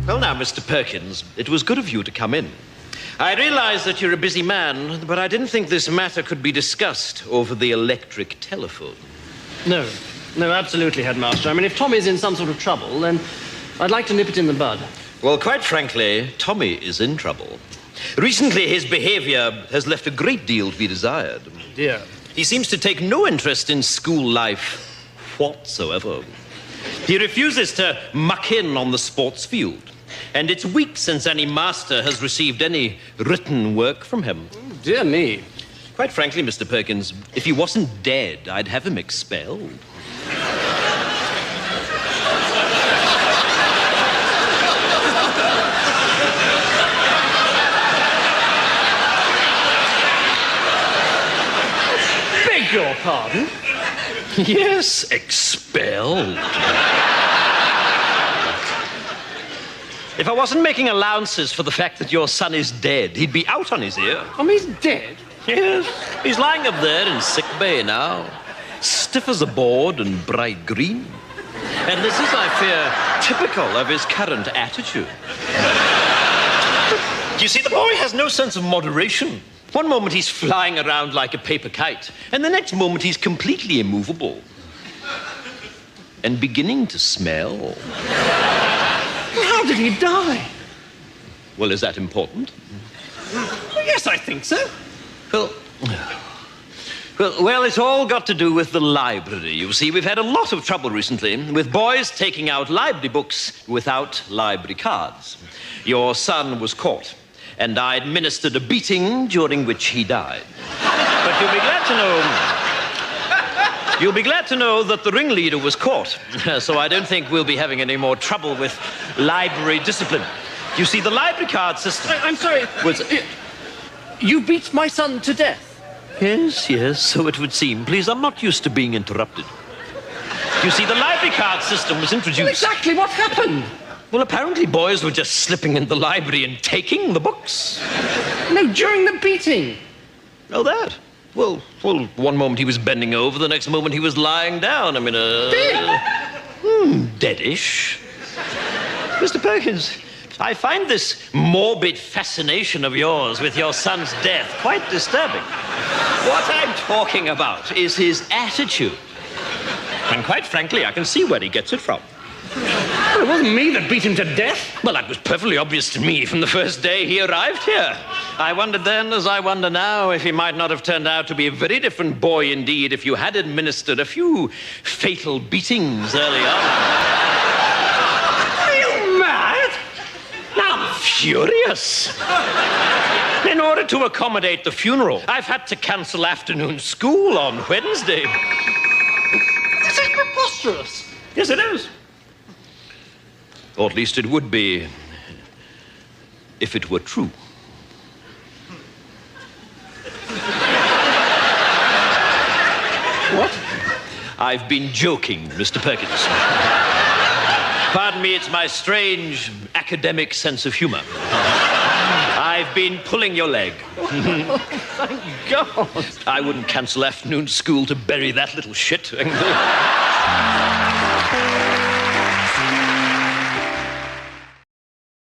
Well, now, Mr. Perkins, it was good of you to come in. I realize that you're a busy man, but I didn't think this matter could be discussed over the electric telephone. No, absolutely, Headmaster. I mean, if Tommy's in some sort of trouble, then I'd like to nip it in the bud. Well, quite frankly, Tommy is in trouble. Recently, his behavior has left a great deal to be desired. Dear. He seems to take no interest in school life whatsoever. He refuses to muck in on the sports field. And it's weeks since any master has received any written work from him. Oh, dear me. Quite frankly, Mr. Perkins, if he wasn't dead, I'd have him expelled. Beg your pardon? Yes, expelled. If I wasn't making allowances for the fact that your son is dead, he'd be out on his ear. Oh, he's dead? Yes, he's lying up there in sick bay now, stiff as a board and bright green. And this is, I fear, typical of his current attitude. You see, the boy has no sense of moderation. One moment he's flying around like a paper kite, and the next moment he's completely immovable. And beginning to smell. How did he die? Well, is that important? Well, yes, I think so. Well, it's all got to do with the library. You see, we've had a lot of trouble recently with boys taking out library books without library cards. Your son was caught, and I administered a beating during which he died. But you'll be glad to know that the ringleader was caught, so I don't think we'll be having any more trouble with library discipline. You see, the library card system... I'm sorry. You beat my son to death? Yes, so it would seem. Please, I'm not used to being interrupted. You see, the library card system was introduced... Well, exactly what happened? Well, apparently boys were just slipping into the library and taking the books. No, during the beating. Oh, that? Well, one moment he was bending over, the next moment he was lying down. I mean, deadish. Mr. Perkins, I find this morbid fascination of yours with your son's death quite disturbing. What I'm talking about is his attitude. And quite frankly, I can see where he gets it from. Well, it wasn't me that beat him to death. Well, that was perfectly obvious to me from the first day he arrived here. I wondered then, as I wonder now, if he might not have turned out to be a very different boy indeed if you had administered a few fatal beatings early on. Are you mad? I'm furious. In order to accommodate the funeral, I've had to cancel afternoon school on Wednesday. This is preposterous. Yes, it is. Or at least it would be if it were true. What? I've been joking, Mr. Perkins. Pardon me, it's my strange academic sense of humor. I've been pulling your leg. Thank God. I wouldn't cancel afternoon school to bury that little shit.